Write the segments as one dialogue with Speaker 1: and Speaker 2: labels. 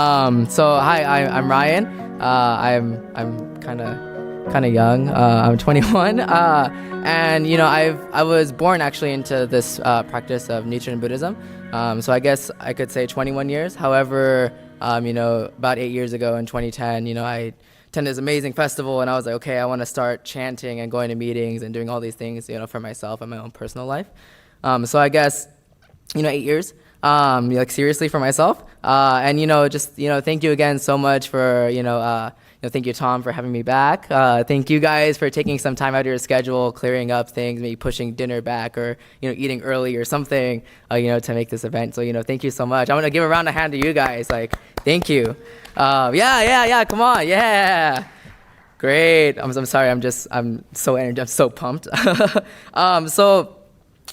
Speaker 1: So hi, I'm Ryan. I'm kind of young. I'm 21, and I was born actually into this practice of Nichiren Buddhism. So I guess I could say 21 years. However, about 8 years ago in 2010, I attended this amazing festival, and I was like, okay, I want to start chanting and going to meetings and doing all these things, for myself and my own personal life. So I guess 8 years. Like seriously for myself, and thank you again so much for thank you, Tom, for having me back. Thank you guys for taking some time out of your schedule, clearing up things, maybe pushing dinner back, or eating early or something, to make this event. So thank you so much. I want to give a round of hand to you guys. Like, thank you. Yeah. Come on, yeah. Great. I'm sorry. I'm so energized. I'm so pumped. So.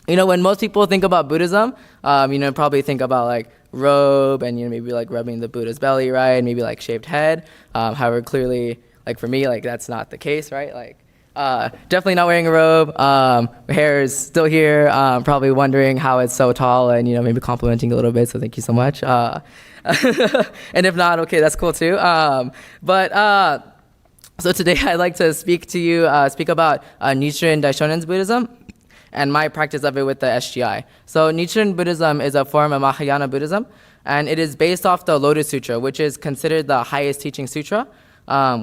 Speaker 1: When most people think about Buddhism, probably think about like robe and maybe like rubbing the Buddha's belly, right? Maybe like shaved head. However, clearly, like for me, like that's not the case, right? Like definitely not wearing a robe. My hair is still here. Probably wondering how it's so tall, and maybe complimenting a little bit. So thank you so much. And if not, okay, that's cool too. So today I'd like to speak about Nichiren Daishonen's Buddhism and my practice of it with the SGI. So Nichiren Buddhism is a form of Mahayana Buddhism, and it is based off the Lotus Sutra, which is considered the highest teaching sutra.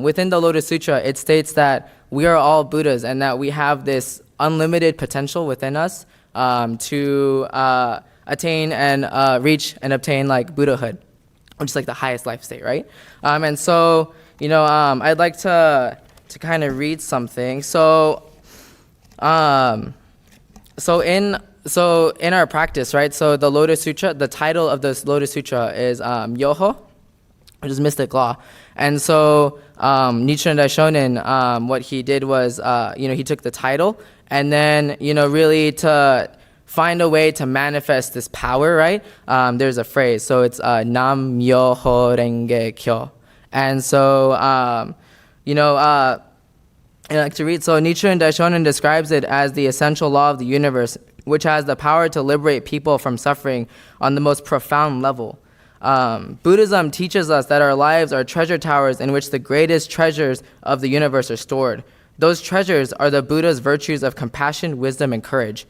Speaker 1: Within the Lotus Sutra, it states that we are all Buddhas and that we have this unlimited potential within us to attain and reach and obtain like Buddhahood, which is like the highest life state, right? And so, I'd like to kind of read something. So in our practice, right? So the Lotus Sutra, the title of this Lotus Sutra is Yoho, which is mystic law. And so Nichiren Daishonin, what he did was, he took the title and then, really to find a way to manifest this power, right? There's a phrase, so it's Nam Myoho Renge Kyo. And so, I like to read. So Nichiren Daishonin describes it as the essential law of the universe, which has the power to liberate people from suffering on the most profound level. Buddhism teaches us that our lives are treasure towers in which the greatest treasures of the universe are stored. Those treasures are the Buddha's virtues of compassion, wisdom, and courage.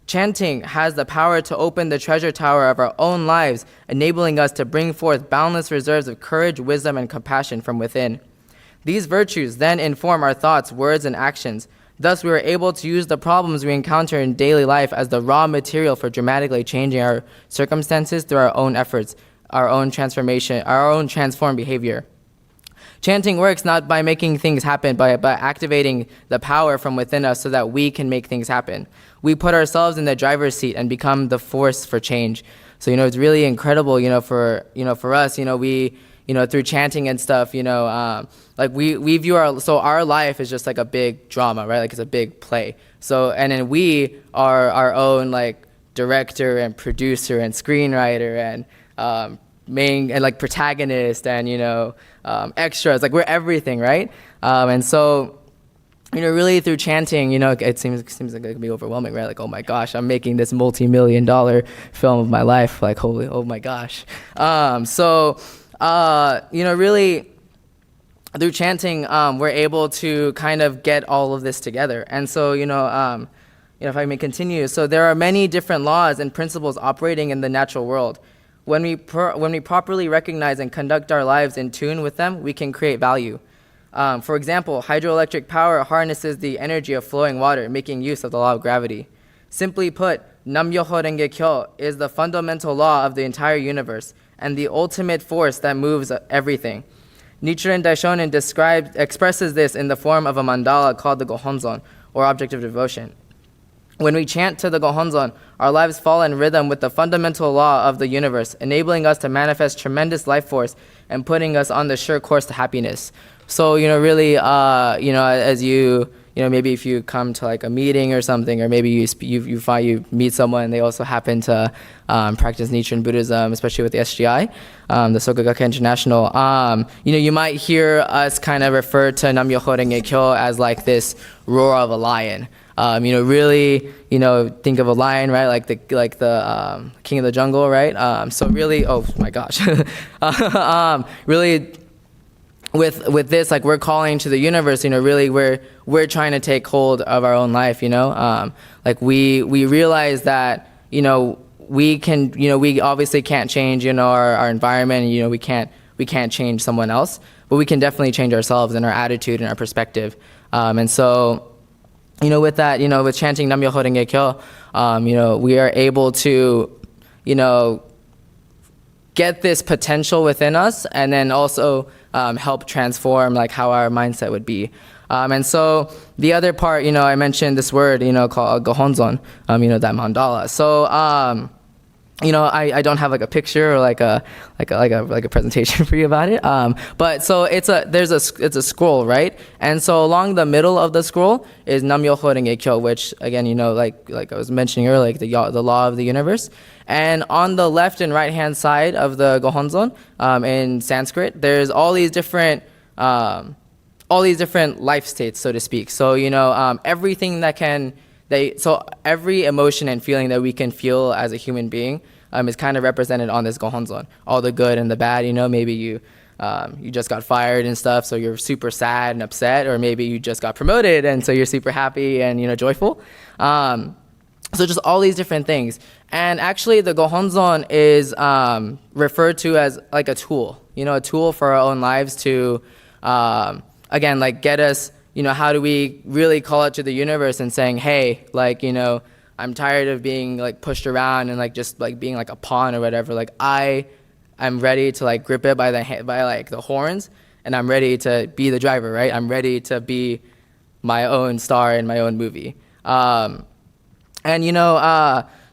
Speaker 1: Chanting has the power to open the treasure tower of our own lives, enabling us to bring forth boundless reserves of courage, wisdom, and compassion from within. These virtues then inform our thoughts, words, and actions. Thus, we are able to use the problems we encounter in daily life as the raw material for dramatically changing our circumstances through our own efforts, our own transformation, our own transformed behavior. Chanting works not by making things happen, but by activating the power from within us so that we can make things happen. We put ourselves in the driver's seat and become the force for change. So, it's really incredible, for us, we, through chanting and stuff, like we view our life is just like a big drama, right? Like it's a big play. So, and then we are our own like director and producer and screenwriter and main and like protagonist and, extras, like we're everything, right? And so, really through chanting, it seems like it can be overwhelming, right? Like, oh my gosh, I'm making this multi-million-dollar film of my life. Like, holy, oh my gosh. Really through chanting, we're able to kind of get all of this together. And so, if I may continue, so there are many different laws and principles operating in the natural world. When we properly recognize and conduct our lives in tune with them, we can create value. For example, hydroelectric power harnesses the energy of flowing water, making use of the law of gravity. Simply put, Nam Myoho Renge Kyo is the fundamental law of the entire universe and the ultimate force that moves everything. Nichiren Daishonin expresses this in the form of a mandala called the Gohonzon, or object of devotion. When we chant to the Gohonzon, our lives fall in rhythm with the fundamental law of the universe, enabling us to manifest tremendous life force and putting us on the sure course to happiness. So, really, as maybe if you come to like a meeting or something, or maybe you meet someone and they also happen to practice Nichiren Buddhism, especially with the SGI, the Soka Gakkai International. You might hear us kind of refer to Nam Myoho Renge Kyo as like this roar of a lion. Really, think of a lion, right? Like the king of the jungle, right? So really, oh my gosh, really, with this, like we're calling to the universe. Really, we're trying to take hold of our own life. Like we realize that we can, we obviously can't change, our environment. We can't change someone else, but we can definitely change ourselves and our attitude and our perspective. And so, with that, with chanting Nam Myoho Renge Kyo, we are able to, get this potential within us, and then also help transform like how our mindset would be. And so the other part, I mentioned this word, called gohonzon, that mandala. So, I don't have like a picture or like a presentation for you about it. But so it's a scroll, right? And so along the middle of the scroll is Nam Myoho Renge Kyo, which again, like I was mentioning earlier, like the law of the universe. And on the left and right hand side of the gohonzon, in Sanskrit, there's all these different life states, so to speak. So everything so every emotion and feeling that we can feel as a human being is kind of represented on this gohonzon. All the good and the bad, maybe you just got fired and stuff, so you're super sad and upset, or maybe you just got promoted and so you're super happy and joyful. So just all these different things. And actually the gohonzon is referred to as like a tool, a tool for our own lives to, again, like get us, how do we really call it to the universe and saying, hey, like, I'm tired of being like pushed around and like just like being like a pawn or whatever. Like I'm ready to like grip it by the horns, and I'm ready to be the driver, right? I'm ready to be my own star in my own movie.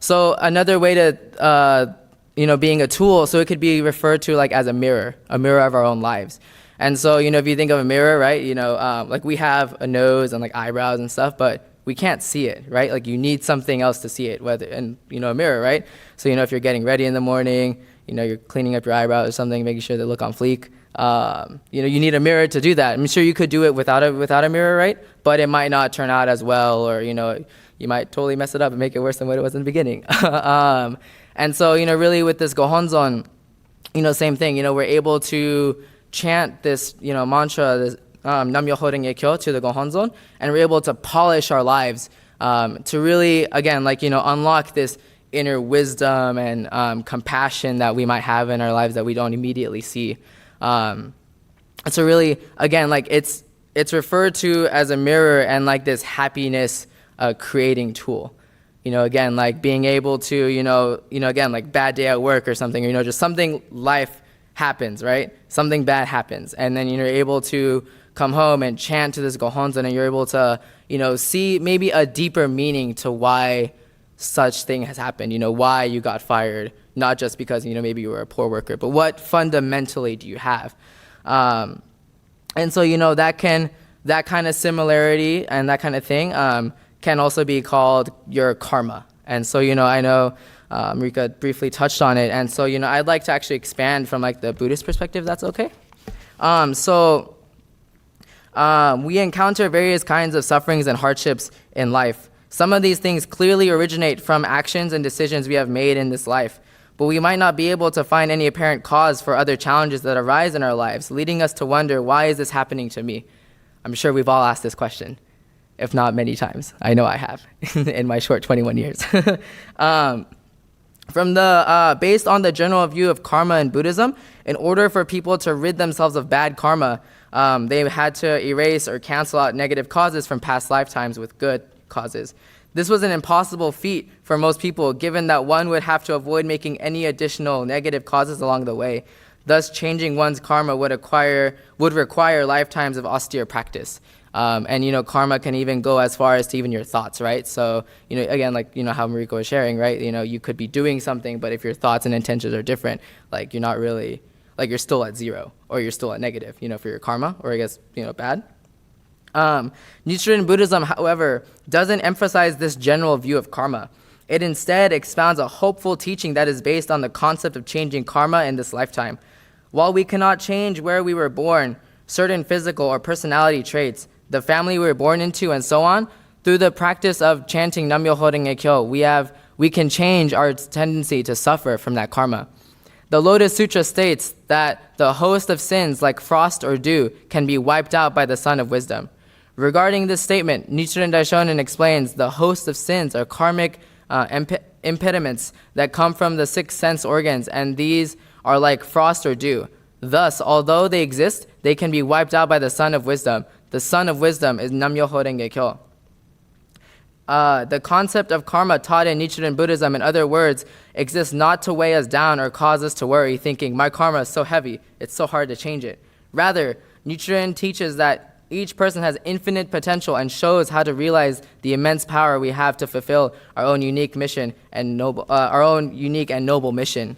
Speaker 1: So another way to, being a tool, so it could be referred to like as a mirror of our own lives. And so, if you think of a mirror, right, like we have a nose and like eyebrows and stuff, but we can't see it, right? Like you need something else to see it, a mirror, right? So, if you're getting ready in the morning, you're cleaning up your eyebrows or something, making sure they look on fleek, you need a mirror to do that. I'm sure you could do it without a mirror, right? But it might not turn out as well, or, you might totally mess it up and make it worse than what it was in the beginning. And so, really with this gohonzon, same thing, we're able to chant this, mantra, this Nam Myoho Renge Kyo to the gohonzon, and we're able to polish our lives to really, again, like, unlock this inner wisdom and compassion that we might have in our lives that we don't immediately see. So really, again, like it's referred to as a mirror and like this happiness creating tool. Again, like being able to, again, like bad day at work or something, or, just something, life happens, right? Something bad happens. And then you're able to come home and chant to this gohonzon, and you're able to, see maybe a deeper meaning to why such thing has happened, why you got fired, not just because, maybe you were a poor worker, but what fundamentally do you have? And so, that kind of similarity and that kind of thing can also be called your karma. And so, I know Marika briefly touched on it. And so, I'd like to actually expand from like the Buddhist perspective, if that's okay. We encounter various kinds of sufferings and hardships in life. Some of these things clearly originate from actions and decisions we have made in this life, but we might not be able to find any apparent cause for other challenges that arise in our lives, leading us to wonder, why is this happening to me? I'm sure we've all asked this question, if not many times. I know I have in my short 21 years. Based on the general view of karma in Buddhism, in order for people to rid themselves of bad karma, they had to erase or cancel out negative causes from past lifetimes with good causes. This was an impossible feat for most people, given that one would have to avoid making any additional negative causes along the way. Thus, changing one's karma would require lifetimes of austere practice. And karma can even go as far as to even your thoughts, right? So, again, like, how Mariko was sharing, right? You could be doing something, but if your thoughts and intentions are different, like, you're not really, like, you're still at zero, or you're still at negative, for your karma, or I guess, bad. Nichiren Buddhism, however, doesn't emphasize this general view of karma. It instead expounds a hopeful teaching that is based on the concept of changing karma in this lifetime. While we cannot change where we were born, certain physical or personality traits, the family we were born into, and so on, through the practice of chanting Nam-myoho Renge-kyo, we can change our tendency to suffer from that karma. The Lotus Sutra states that the host of sins like frost or dew can be wiped out by the sun of wisdom. Regarding this statement, Nichiren Daishonin explains the host of sins are karmic impediments that come from the 6 sense organs, and these are like frost or dew. Thus, although they exist, they can be wiped out by the sun of wisdom. The sun of wisdom is Nam-myoho Renge-kyo. The concept of karma taught in Nichiren Buddhism, in other words, exists not to weigh us down or cause us to worry, thinking, my karma is so heavy, it's so hard to change it. Rather, Nichiren teaches that each person has infinite potential and shows how to realize the immense power we have to fulfill our own unique mission and noble mission.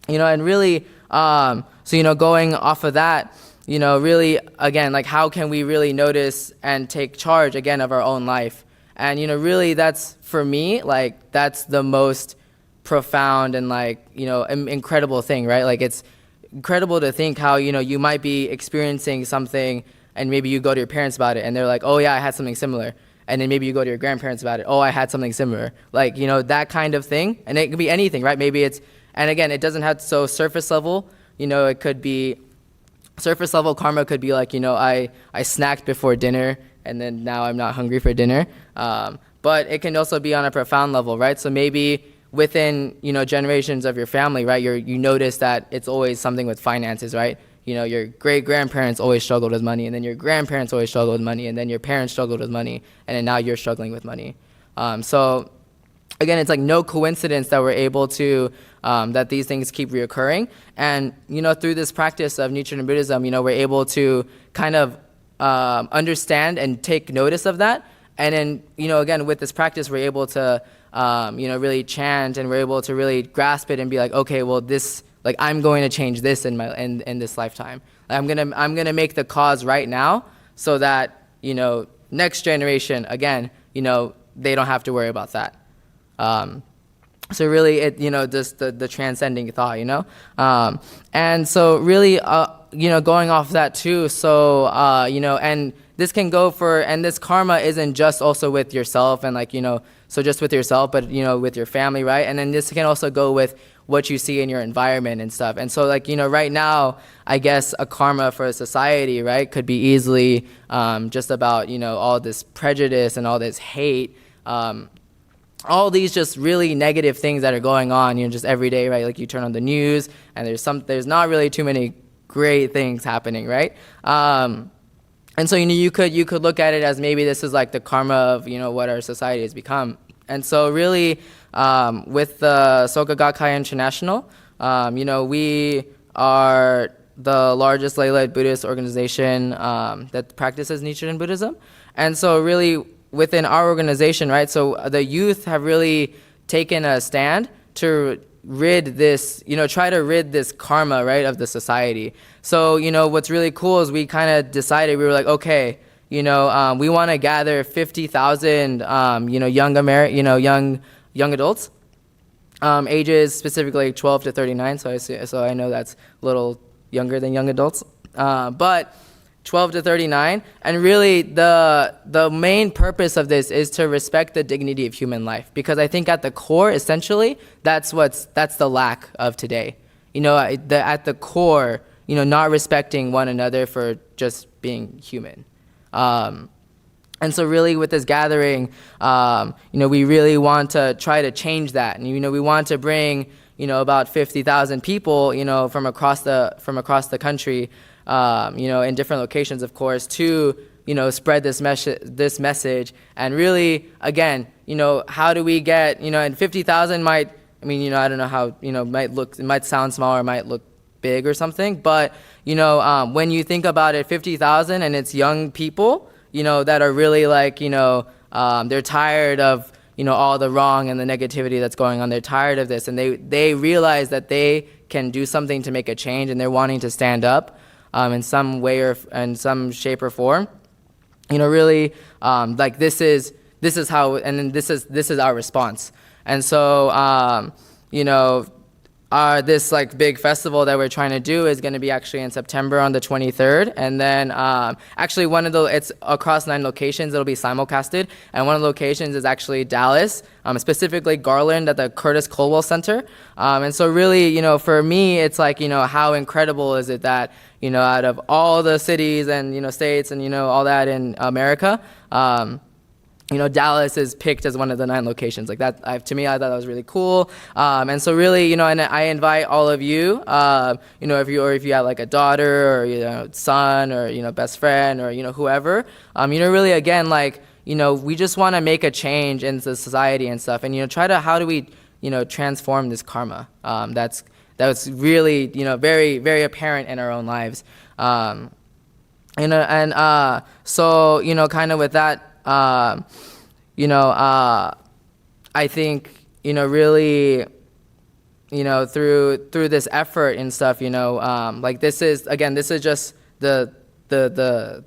Speaker 1: And really, going off of that, really, again, like how can we really notice and take charge again of our own life? And, really that's, for me, like, that's the most profound and, like, incredible thing, right? Like, it's incredible to think how, you might be experiencing something and maybe you go to your parents about it and they're like, oh yeah, I had something similar. And then maybe you go to your grandparents about it. Oh, I had something similar. Like, that kind of thing. And it could be anything, right? Maybe it's, and again, it doesn't have to, so surface level, it could be, surface level karma could be like, I snacked before dinner and then now I'm not hungry for dinner. But it can also be on a profound level, right? So maybe within, generations of your family, right, you notice that it's always something with finances, right? Your great-grandparents always struggled with money, and then your grandparents always struggled with money, and then your parents struggled with money, and then now you're struggling with money. So again, it's like no coincidence that we're able to, that these things keep reoccurring. And, through this practice of Nichiren Buddhism, we're able to kind of understand and take notice of that. And then, again, with this practice, we're able to, really chant, and we're able to really grasp it and be like, okay, well, this, like, I'm going to change this in this lifetime. Like, I'm gonna make the cause right now, so that next generation, again, they don't have to worry about that. So really, it just the transcending thought, and so really, going off that too. So and this can go for, and this karma isn't just also with yourself and like so just with yourself, but with your family, right? And then this can also go with what you see in your environment and stuff. And so like right now, I guess a karma for a society, right, could be easily just about all this prejudice and all this hate. All these just really negative things that are going on, just every day, right? Like you turn on the news and there's not really too many great things happening, right? And so you could look at it as maybe this is like the karma of what our society has become. And so really, with the Soka Gakkai International, we are the largest lay-led Buddhist organization that practices Nichiren Buddhism. And so really, within our organization, right, so the youth have really taken a stand to rid this, try to rid this karma, right, of the society. So, what's really cool is we kind of decided, we were like, okay, we want to gather 50,000, young adults, ages specifically 12 to 39. So I know that's a little younger than young adults, but 12 to 39, and really the main purpose of this is to respect the dignity of human life, because I think at the core, essentially, that's the lack of today. At the core, not respecting one another for just being human. And so really with this gathering, we really want to try to change that, and we want to bring about 50,000 people from across the country, in different locations, of course, to spread this message. And really, again, how do we get and 50,000 might, I don't know how it might sound small or might look big or something, but when you think about it, 50,000 and it's young people that are really like they're tired of all the wrong and the negativity that's going on. They're tired of this, and they realize that they can do something to make a change, and they're wanting to stand up in some way or in some shape or form. Really, like this is how, and then this is our response. And so this like big festival that we're trying to do is going to be actually in September on the 23rd, and then actually it's across 9 locations. It'll be simulcasted, and one of the locations is actually Dallas, specifically Garland at the Curtis Colwell Center. And so really, for me, it's like, how incredible is it that, out of all the cities and, states and, all that in America, Dallas is picked as one of the 9 locations. Like that, to me, I thought that was really cool. And so really, and I invite all of you, if you have like a daughter or, son or, best friend or, whoever, really again, like, we just want to make a change in the society and stuff. And, how do we, transform this karma? That's really, very, very apparent in our own lives. So, kind of with that, I think, really, through this effort and stuff, like this is just the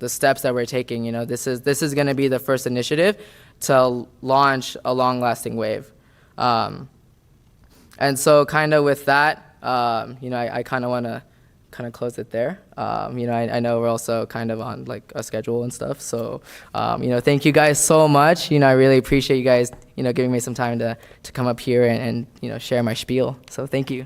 Speaker 1: steps that we're taking. This is going to be the first initiative to launch a long-lasting wave. And so kind of with that, I kind of want to close it there. I know we're also kind of on like a schedule and stuff. So, thank you guys so much. I really appreciate you guys, giving me some time to come up here and share my spiel. So thank you.